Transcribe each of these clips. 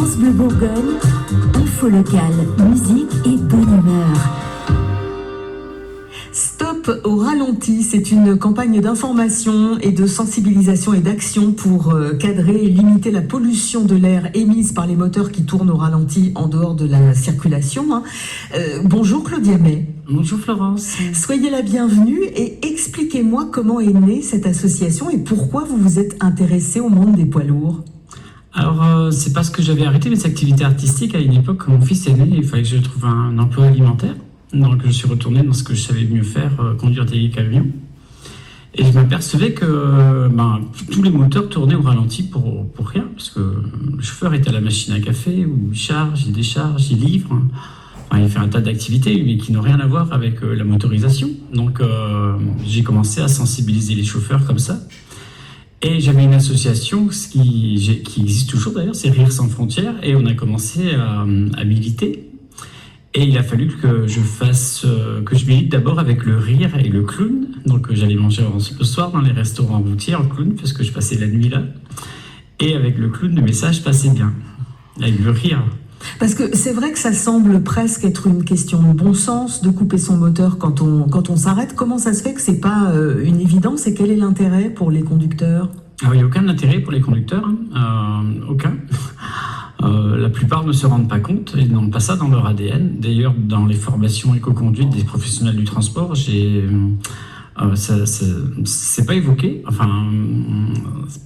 France Bleu Bourgogne, info locale, musique et bonne humeur. Stop au ralenti, c'est une campagne d'information et de sensibilisation et d'action pour cadrer et limiter la pollution de l'air émise par les moteurs qui tournent au ralenti en dehors de la circulation. Bonjour Claudia May. Bonjour Florence. Soyez la bienvenue et expliquez-moi comment est née cette association et pourquoi vous vous êtes intéressée au monde des poids lourds. Alors, c'est parce que j'avais arrêté mes activités artistiques à une époque quand mon fils est né, il fallait que je trouve un emploi alimentaire. Donc, je suis retourné dans ce que je savais mieux faire, conduire des camions. Et je m'apercevais que tous les moteurs tournaient au ralenti pour rien, parce que le chauffeur était à la machine à café, où il charge, il décharge, il livre. Il fait un tas d'activités, mais qui n'ont rien à voir avec la motorisation. Donc, j'ai commencé à sensibiliser les chauffeurs comme ça. Et j'avais une association qui existe toujours d'ailleurs, c'est Rire sans frontières, et on a commencé à militer. Et il a fallu que je milite d'abord avec le rire et le clown. Donc j'allais manger le soir dans les restaurants routiers en clown, parce que je passais la nuit là. Et avec le clown, le message passait bien, avec le rire. Parce que c'est vrai que ça semble presque être une question de bon sens de couper son moteur quand on s'arrête. Comment ça se fait que c'est pas une évidence et quel est l'intérêt pour les conducteurs ? Alors, il n'y a aucun intérêt pour les conducteurs, aucun. La plupart ne se rendent pas compte et n'ont pas ça dans leur ADN. D'ailleurs, dans les formations éco-conduite des professionnels du transport, c'est pas évoqué. Enfin,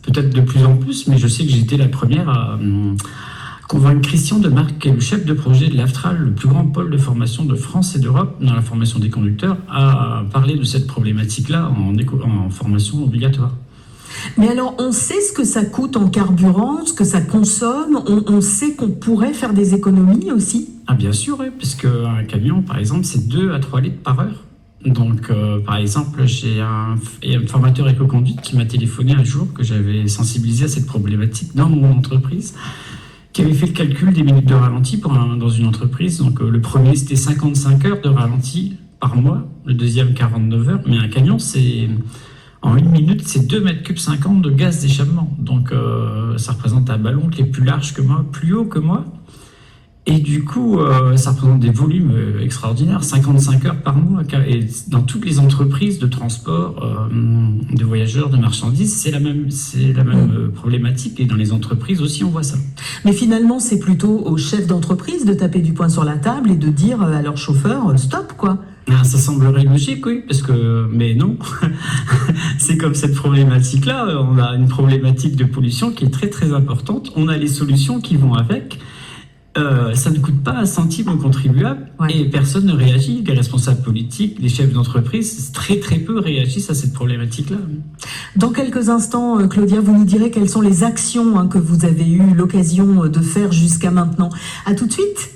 peut-être de plus en plus, mais je sais que j'ai été la première à convaincre Christian de Marc, qui est le chef de projet de l'AFTRAL, le plus grand pôle de formation de France et d'Europe dans la formation des conducteurs, à parler de cette problématique-là en formation obligatoire. Mais alors, on sait ce que ça coûte en carburant, ce que ça consomme, on sait qu'on pourrait faire des économies aussi ? Ah bien sûr, oui, parce qu'un camion, par exemple, c'est 2 à 3 litres par heure. Donc, par exemple, j'ai un formateur éco-conduite qui m'a téléphoné un jour que j'avais sensibilisé à cette problématique dans mon entreprise, qui avait fait le calcul des minutes de ralenti dans une entreprise. Donc, le premier, c'était 55 heures de ralenti par mois, le deuxième, 49 heures. Mais un camion, en 1 minute, c'est 2,50 mètres cubes de gaz d'échappement. Donc, ça représente un ballon qui est plus large que moi, plus haut que moi. Et du coup, ça représente des volumes extraordinaires, 55 heures par mois. Et dans toutes les entreprises de transport, de voyageurs, de marchandises, c'est la même problématique. Et dans les entreprises aussi, on voit ça. Mais finalement, c'est plutôt aux chefs d'entreprise de taper du poing sur la table et de dire à leurs chauffeurs, stop, quoi. Ça semblerait logique, oui, mais non. C'est comme cette problématique-là. On a une problématique de pollution qui est très, très importante. On a les solutions qui vont avec. Ça ne coûte pas un centime aux contribuables, ouais. Et personne ne réagit. Les responsables politiques, les chefs d'entreprise, très très peu réagissent à cette problématique-là. Dans quelques instants, Claudia, vous nous direz quelles sont les actions que vous avez eu l'occasion de faire jusqu'à maintenant. À tout de suite.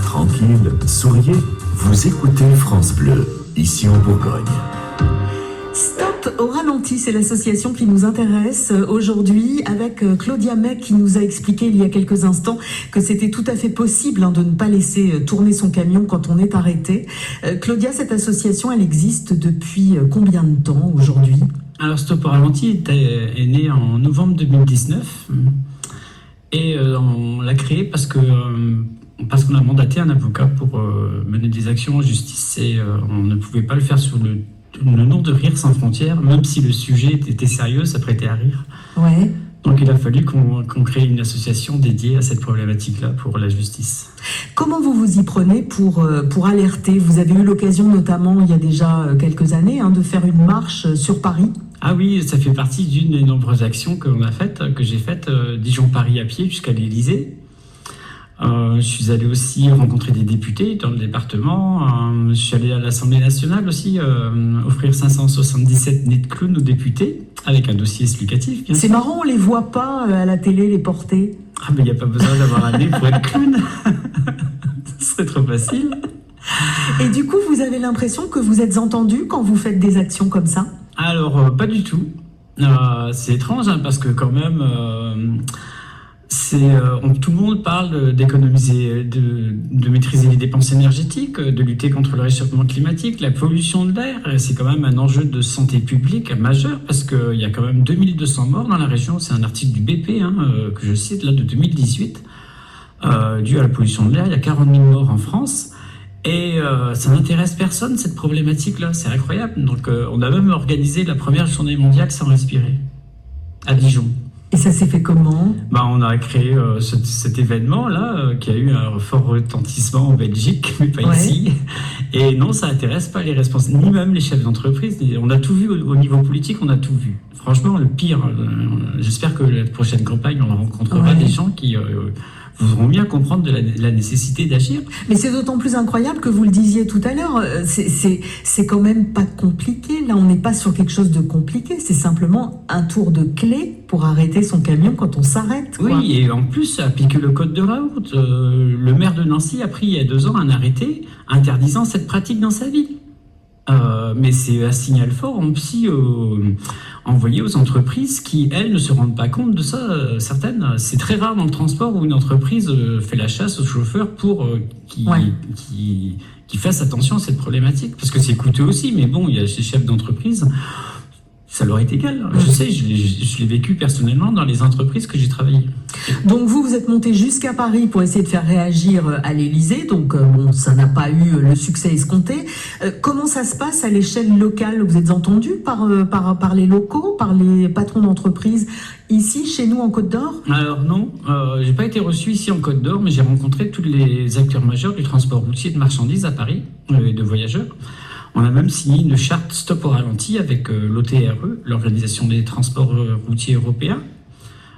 Tranquille, souriez, vous écoutez France Bleu, ici en Bourgogne. Stop au ralenti, c'est l'association qui nous intéresse aujourd'hui avec Claudia May qui nous a expliqué il y a quelques instants que c'était tout à fait possible de ne pas laisser tourner son camion quand on est arrêté. Claudia, cette association, elle existe depuis combien de temps aujourd'hui ? Alors Stop au ralenti est né en novembre 2019 et on l'a créé parce qu'on a mandaté un avocat pour mener des actions en justice et on ne pouvait pas le faire sur le nom de Rire sans frontières, même si le sujet était sérieux, ça prêtait à rire. Ouais. Donc il a fallu qu'on crée une association dédiée à cette problématique-là pour la justice. Comment vous vous y prenez pour alerter ? Vous avez eu l'occasion notamment il y a déjà quelques années de faire une marche sur Paris. Ah oui, ça fait partie d'une des nombreuses actions que j'ai faites, Dijon-Paris à pied jusqu'à l'Élysée. Je suis allé aussi rencontrer des députés dans le département. Je suis allé à l'Assemblée nationale aussi offrir 577 nids de clowns aux députés avec un dossier explicatif. C'est marrant, on les voit pas à la télé les porter. Ah mais il n'y a pas besoin d'avoir un nez pour être clown. Ce serait trop facile. Et du coup, vous avez l'impression que vous êtes entendu quand vous faites des actions comme ça ? Alors pas du tout. C'est étrange parce que quand même. Tout le monde parle d'économiser, de maîtriser les dépenses énergétiques, de lutter contre le réchauffement climatique, la pollution de l'air. C'est quand même un enjeu de santé publique majeur parce qu'il y a quand même 2200 morts dans la région. C'est un article du BP que je cite là de 2018 dû à la pollution de l'air. Il y a 40 000 morts en France. Et ça n'intéresse personne, cette problématique-là. C'est incroyable. Donc, on a même organisé la première journée mondiale sans respirer, à Dijon. Et ça s'est fait comment ? On a créé cet événement-là, qui a eu un fort retentissement en Belgique, mais pas ici. Et non, ça n'intéresse pas les responsables, ni même les chefs d'entreprise. On a tout vu au niveau politique, on a tout vu. Franchement, le pire, j'espère que la prochaine campagne, on rencontrera des gens qui voudront bien comprendre de la nécessité d'agir. Mais c'est d'autant plus incroyable que vous le disiez tout à l'heure, c'est quand même pas compliqué. Là, on n'est pas sur quelque chose de compliqué. C'est simplement un tour de clé pour arrêter son camion quand on s'arrête. Oui, et en plus, appliquer le code de la route. Le maire de Nancy a pris il y a 2 ans un arrêté interdisant cette pratique dans sa ville. Mais c'est un signal fort aussi envoyé aux entreprises qui, elles, ne se rendent pas compte de ça. Certaines, c'est très rare dans le transport où une entreprise fait la chasse aux chauffeurs pour qu'ils fassent attention à cette problématique. Parce que c'est coûteux aussi, mais bon, il y a ces chefs d'entreprise, ça leur est égal. Je sais, je l'ai vécu personnellement dans les entreprises que j'ai travaillées. Donc vous êtes monté jusqu'à Paris pour essayer de faire réagir à l'Élysée. Donc ça n'a pas eu le succès escompté. Comment ça se passe à l'échelle locale ? Vous êtes entendu par les locaux, par les patrons d'entreprise ici, chez nous en Côte d'Or ? Alors non, j'ai pas été reçu ici en Côte d'Or, mais j'ai rencontré tous les acteurs majeurs du transport routier de marchandises à Paris et de voyageurs. On a même signé une charte stop au ralenti avec l'OTRE, l'Organisation des transports routiers européens.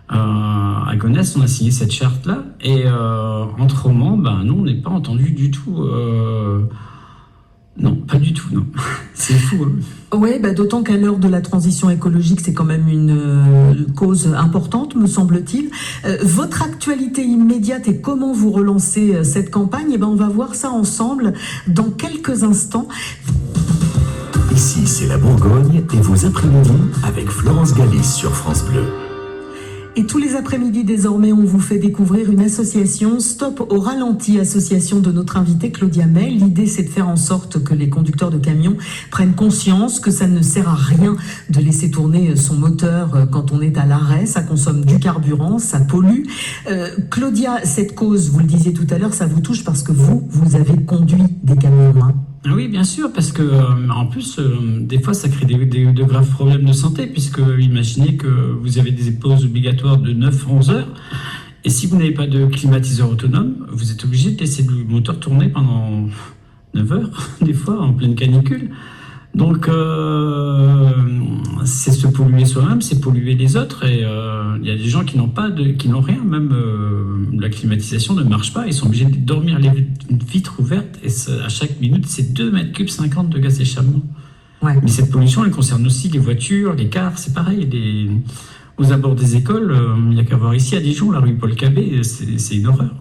À Gonesse, on a signé cette charte-là. Et entre romans, nous, on n'est pas entendu du tout. Non, pas du tout, non. C'est fou, hein. Oui, d'autant qu'à l'heure de la transition écologique, c'est quand même une cause importante, me semble-t-il. Votre actualité immédiate et comment vous relancez cette campagne, on va voir ça ensemble dans quelques instants. Ici, c'est la Bourgogne et vos après-midi avec Florence Galis sur France Bleu. Et tous les après-midi, désormais, on vous fait découvrir une association, Stop au ralenti, association de notre invitée Claudia May. L'idée, c'est de faire en sorte que les conducteurs de camions prennent conscience que ça ne sert à rien de laisser tourner son moteur quand on est à l'arrêt. Ça consomme du carburant, ça pollue. Claudia, cette cause, vous le disiez tout à l'heure, ça vous touche parce que vous avez conduit des camions, hein. Oui, bien sûr, parce que en plus, des fois, ça crée de graves problèmes de santé, puisque imaginez que vous avez des pauses obligatoires de 9 à 11 heures, et si vous n'avez pas de climatiseur autonome, vous êtes obligé de laisser le moteur tourner pendant 9 heures, des fois, en pleine canicule. Donc, c'est se polluer soi-même, c'est polluer les autres, et il y a des gens qui n'ont rien, même la climatisation ne marche pas, ils sont obligés de dormir les vitres ouvertes, et à chaque minute, c'est 2,50 mètres cubes de gaz d'échappement. Ouais. Mais cette pollution, elle concerne aussi les voitures, les cars, c'est pareil, aux abords des écoles, il n'y a qu'à voir ici à Dijon, la rue Paul Cabet, c'est une horreur.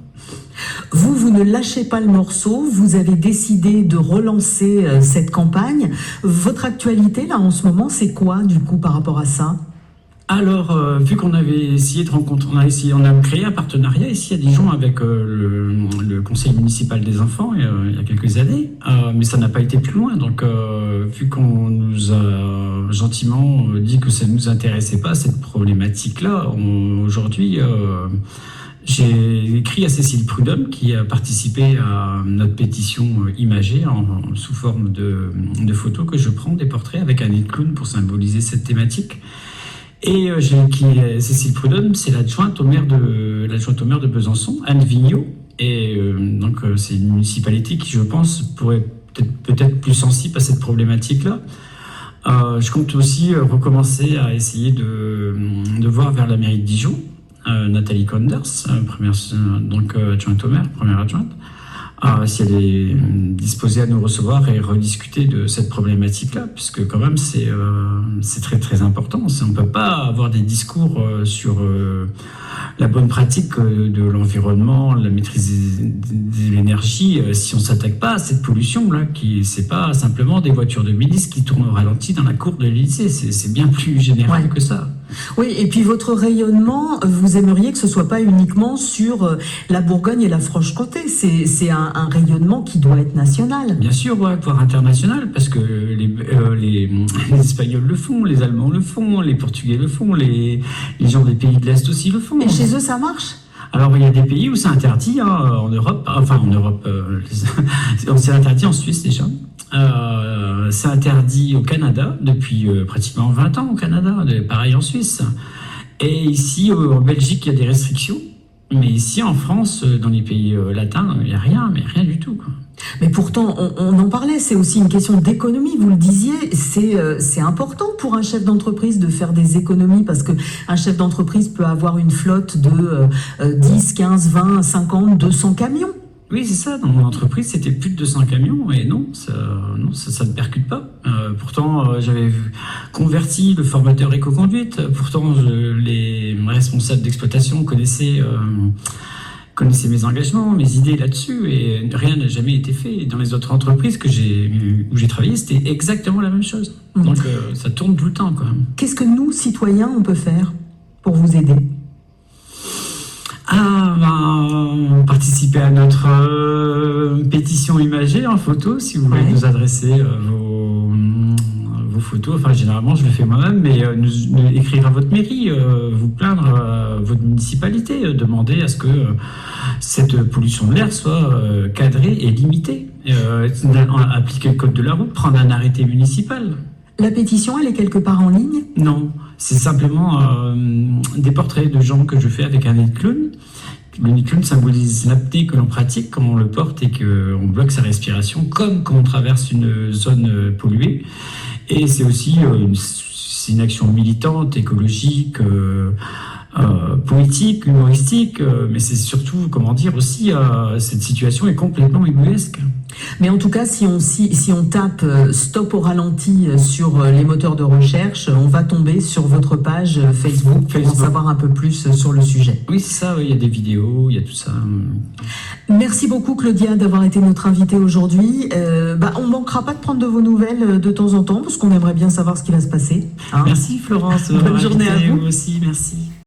Vous ne lâchez pas le morceau, vous avez décidé de relancer cette campagne. Votre actualité, là, en ce moment, c'est quoi, du coup, par rapport à ça ? Alors, vu qu'on avait essayé de rencontrer, on a créé un partenariat ici à Dijon avec le conseil municipal des enfants il y a quelques années, mais ça n'a pas été plus loin. Donc, vu qu'on nous a gentiment dit que ça ne nous intéressait pas, cette problématique-là, aujourd'hui... j'ai écrit à Cécile Prudhomme qui a participé à notre pétition imagée sous forme de photos que je prends, des portraits avec un nid de clown pour symboliser cette thématique. Et Cécile Prudhomme, c'est l'adjointe au maire de Besançon, Anne Vigneault. Et donc c'est une municipalité qui, je pense, pourrait peut-être plus sensible à cette problématique-là. Je compte aussi recommencer à essayer de voir vers la mairie de Dijon. Nathalie Conders, adjointe au maire, première adjointe, si elle est disposée à nous recevoir et rediscuter de cette problématique-là, puisque quand même c'est très très important. On ne peut pas avoir des discours sur la bonne pratique de l'environnement, la maîtrise de l'énergie, si on ne s'attaque pas à cette pollution-là, c'est pas simplement des voitures de milice qui tournent au ralenti dans la cour de l'Élysée, c'est bien plus général que ça. Oui, et puis votre rayonnement, vous aimeriez que ce soit pas uniquement sur la Bourgogne et la Franche-Comté, c'est un rayonnement qui doit être national. Bien sûr, ouais, voire international, parce que les Espagnols le font, les Allemands le font, les Portugais le font, les gens des pays de l'Est aussi le font. Et chez eux, ça marche? Alors, il y a des pays où c'est interdit, hein, en Europe, c'est interdit en Suisse déjà. C'est interdit au Canada depuis pratiquement 20 ans au Canada, pareil en Suisse. Et ici, en Belgique, il y a des restrictions. Mais ici, en France, dans les pays latins, il n'y a rien, mais rien du tout, quoi. Mais pourtant, on en parlait, c'est aussi une question d'économie, vous le disiez, c'est important pour un chef d'entreprise de faire des économies, parce que un chef d'entreprise peut avoir une flotte de 10, 15, 20, 50, 200 camions. Oui, c'est ça. Dans mon entreprise, c'était plus de 200 camions et non, ça ne percute pas. Pourtant, j'avais converti le formateur éco-conduite. Pourtant, les responsables d'exploitation connaissaient mes engagements, mes idées là-dessus, et rien n'a jamais été fait. Et dans les autres entreprises où j'ai travaillé, c'était exactement la même chose. Donc, ça tourne tout le temps, quoi. Qu'est-ce que nous, citoyens, on peut faire pour vous aider ? Participer à notre pétition imagée en photo, si vous voulez nous adresser vos photos. Enfin, généralement, je le fais moi-même, mais écrire à votre mairie, vous plaindre à votre municipalité, demander à ce que cette pollution de l'air soit cadrée et limitée. Appliquer le code de la route, prendre un arrêté municipal. La pétition, elle est quelque part en ligne ? Non, c'est simplement des portraits de gens que je fais avec un nid de clown. Le nid de clown symbolise l'apnée que l'on pratique quand on le porte et qu'on bloque sa respiration, comme quand on traverse une zone polluée. Et c'est aussi une action militante, écologique, poétique, humoristique, mais c'est surtout, comment dire, aussi, cette situation est complètement ubuesque. Mais en tout cas, si on tape stop au ralenti sur les moteurs de recherche, on va tomber sur votre page Facebook pour en savoir un peu plus sur le sujet. Oui, c'est ça, il y a des vidéos, il y a tout ça. Merci beaucoup Claudia d'avoir été notre invitée aujourd'hui. On ne manquera pas de prendre de vos nouvelles de temps en temps, parce qu'on aimerait bien savoir ce qui va se passer. Merci Florence. Bonne journée à vous. Aussi, merci.